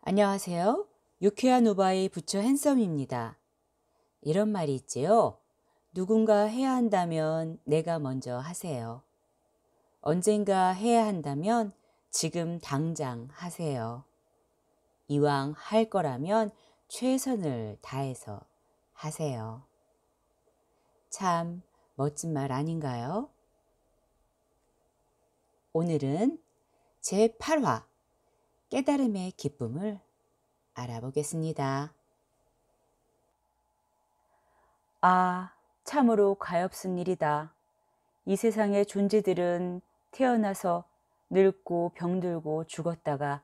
안녕하세요. 유쾌한 오바의 부처 핸섬입니다. 이런 말이 있지요. 누군가 해야 한다면 내가 먼저 하세요. 언젠가 해야 한다면 지금 당장 하세요. 이왕 할 거라면 최선을 다해서 하세요. 참 멋진 말 아닌가요? 오늘은 제8화 깨달음의 기쁨을 알아보겠습니다. 아, 참으로 가엾은 일이다. 이 세상의 존재들은 태어나서 늙고 병들고 죽었다가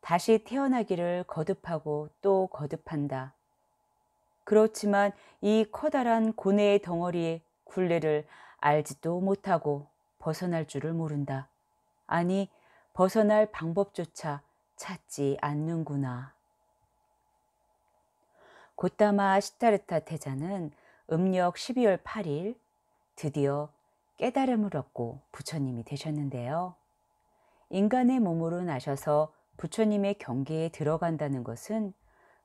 다시 태어나기를 거듭하고 또 거듭한다. 그렇지만 이 커다란 고뇌의 덩어리의 굴레를 알지도 못하고 벗어날 줄을 모른다. 아니, 벗어날 방법조차 찾지 않는구나. 고타마 시타르타 태자는 음력 12월 8일 드디어 깨달음을 얻고 부처님이 되셨는데요. 인간의 몸으로 나셔서 부처님의 경계에 들어간다는 것은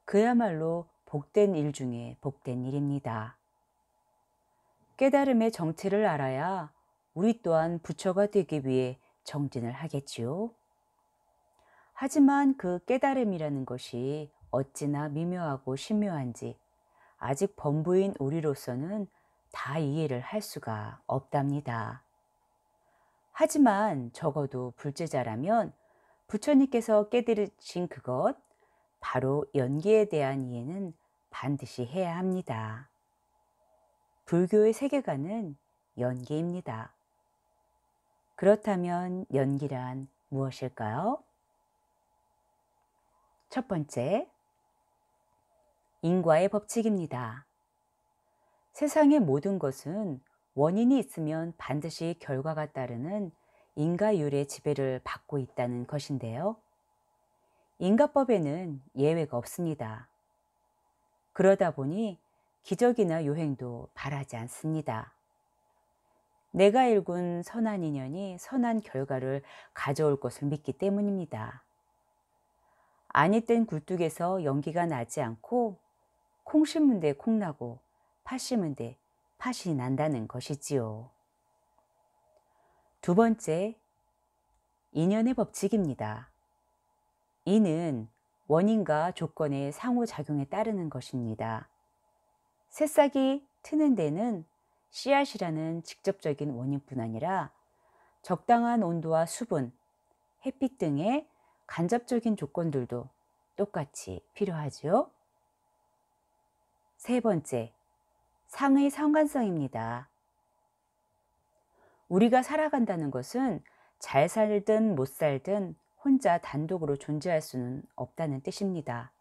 그야말로 복된 일 중에 복된 일입니다. 깨달음의 정체를 알아야 우리 또한 부처가 되기 위해 정진을 하겠지요. 하지만 그 깨달음이라는 것이 어찌나 미묘하고 신묘한지 아직 범부인 우리로서는 다 이해를 할 수가 없답니다. 하지만 적어도 불제자라면 부처님께서 깨달으신 그것, 바로 연기에 대한 이해는 반드시 해야 합니다. 불교의 세계관은 연기입니다. 그렇다면 연기란 무엇일까요? 첫 번째, 인과의 법칙입니다. 세상의 모든 것은 원인이 있으면 반드시 결과가 따르는 인과율의 지배를 받고 있다는 것인데요. 인과법에는 예외가 없습니다. 그러다 보니 기적이나 요행도 바라지 않습니다. 내가 일군 선한 인연이 선한 결과를 가져올 것을 믿기 때문입니다. 아니 땐 굴뚝에서 연기가 나지 않고 콩 심은 데 콩 나고 팥 심은 데 팥이 난다는 것이지요. 두 번째, 인연의 법칙입니다. 이는 원인과 조건의 상호작용에 따르는 것입니다. 새싹이 트는 데는 씨앗이라는 직접적인 원인뿐 아니라 적당한 온도와 수분, 햇빛 등의 간접적인 조건들도 똑같이 필요하지요. 세 번째, 상의 상관성입니다. 우리가 살아간다는 것은 잘 살든 못 살든 혼자 단독으로 존재할 수는 없다는 뜻입니다.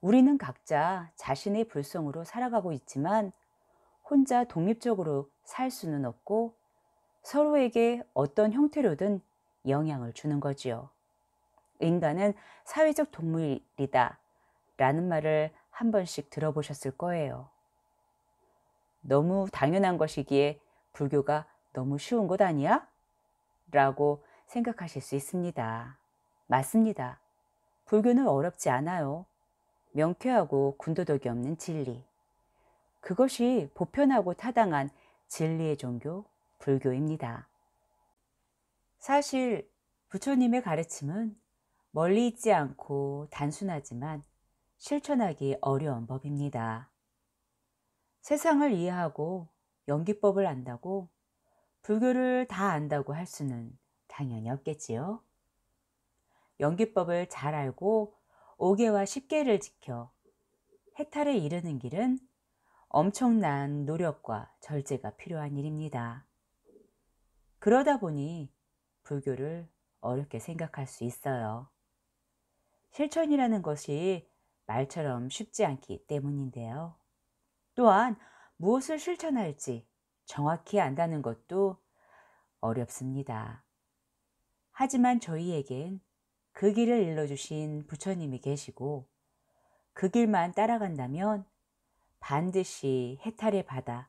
우리는 각자 자신의 불성으로 살아가고 있지만 혼자 독립적으로 살 수는 없고 서로에게 어떤 형태로든 영향을 주는 거지요. 인간은 사회적 동물이다 라는 말을 한 번씩 들어보셨을 거예요. 너무 당연한 것이기에 불교가 너무 쉬운 것 아니야? 라고 생각하실 수 있습니다. 맞습니다. 불교는 어렵지 않아요. 명쾌하고 군더더기 없는 진리. 그것이 보편하고 타당한 진리의 종교, 불교입니다. 사실 부처님의 가르침은 멀리 있지 않고 단순하지만 실천하기 어려운 법입니다. 세상을 이해하고 연기법을 안다고 불교를 다 안다고 할 수는 당연히 없겠지요. 연기법을 잘 알고 5개와 10개를 지켜 해탈에 이르는 길은 엄청난 노력과 절제가 필요한 일입니다. 그러다 보니 불교를 어렵게 생각할 수 있어요. 실천이라는 것이 말처럼 쉽지 않기 때문인데요. 또한 무엇을 실천할지 정확히 안다는 것도 어렵습니다. 하지만 저희에겐 그 길을 일러주신 부처님이 계시고 그 길만 따라간다면 반드시 해탈의 바다,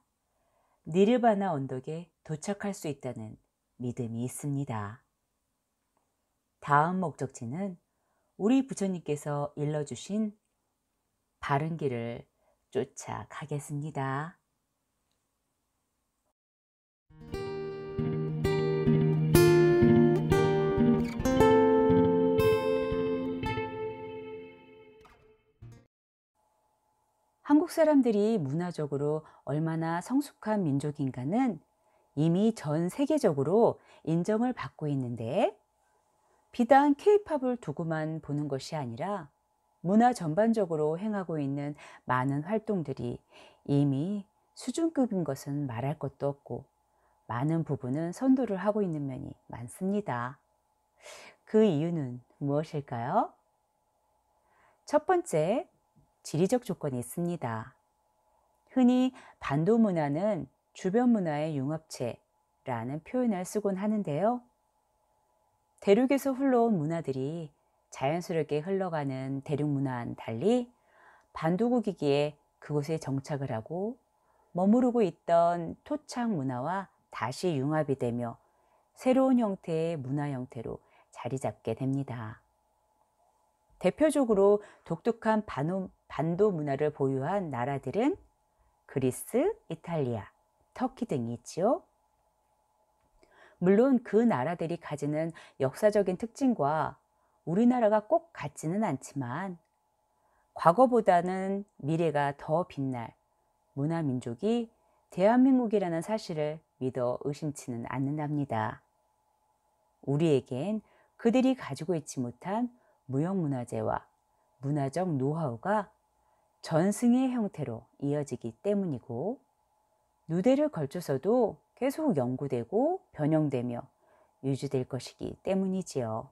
니르바나 언덕에 도착할 수 있다는 믿음이 있습니다. 다음 목적지는 우리 부처님께서 일러주신 바른 길을 쫓아가겠습니다. 한국 사람들이 문화적으로 얼마나 성숙한 민족인가는 이미 전 세계적으로 인정을 받고 있는데, 비단 케이팝을 두고만 보는 것이 아니라 문화 전반적으로 행하고 있는 많은 활동들이 이미 수준급인 것은 말할 것도 없고, 많은 부분은 선도를 하고 있는 면이 많습니다. 그 이유는 무엇일까요? 첫 번째, 지리적 조건이 있습니다. 흔히 반도 문화는 주변 문화의 융합체라는 표현을 쓰곤 하는데요. 대륙에서 흘러온 문화들이 자연스럽게 흘러가는 대륙 문화와는 달리 반도국이기에 그곳에 정착을 하고 머무르고 있던 토착 문화와 다시 융합이 되며 새로운 형태의 문화 형태로 자리 잡게 됩니다. 대표적으로 독특한 반도 문화를 보유한 나라들은 그리스, 이탈리아, 터키 등이 있지요. 물론 그 나라들이 가지는 역사적인 특징과 우리나라가 꼭 같지는 않지만, 과거보다는 미래가 더 빛날 문화민족이 대한민국이라는 사실을 믿어 의심치는 않는답니다. 우리에겐 그들이 가지고 있지 못한 무형문화재와 문화적 노하우가 전승의 형태로 이어지기 때문이고, 누대를 걸쳐서도 계속 연구되고 변형되며 유지될 것이기 때문이지요.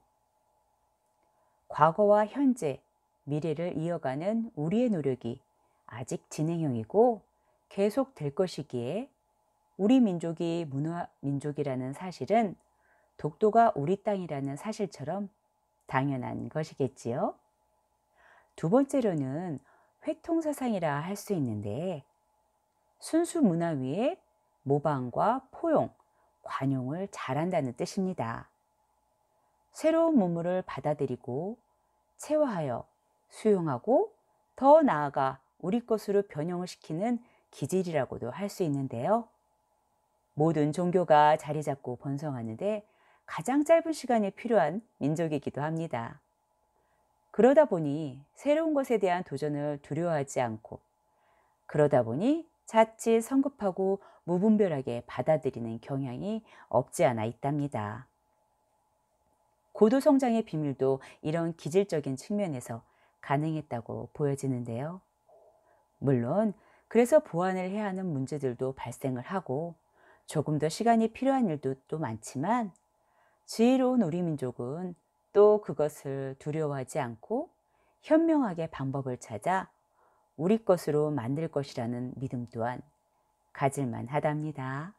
과거와 현재, 미래를 이어가는 우리의 노력이 아직 진행형이고 계속 될 것이기에, 우리 민족이 문화민족이라는 사실은 독도가 우리 땅이라는 사실처럼 당연한 것이겠지요. 두 번째로는 회통사상이라 할 수 있는데, 순수 문화 위에 모방과 포용, 관용을 잘한다는 뜻입니다. 새로운 문물을 받아들이고 체화하여 수용하고 더 나아가 우리 것으로 변형을 시키는 기질이라고도 할 수 있는데요. 모든 종교가 자리 잡고 번성하는데 가장 짧은 시간이 필요한 민족이기도 합니다. 그러다 보니 새로운 것에 대한 도전을 두려워하지 않고, 그러다 보니 자칫 성급하고 무분별하게 받아들이는 경향이 없지 않아 있답니다. 고도 성장의 비밀도 이런 기질적인 측면에서 가능했다고 보여지는데요. 물론 그래서 보완을 해야 하는 문제들도 발생을 하고 조금 더 시간이 필요한 일도 또 많지만, 지혜로운 우리 민족은 또 그것을 두려워하지 않고 현명하게 방법을 찾아 우리 것으로 만들 것이라는 믿음 또한 가질만 하답니다.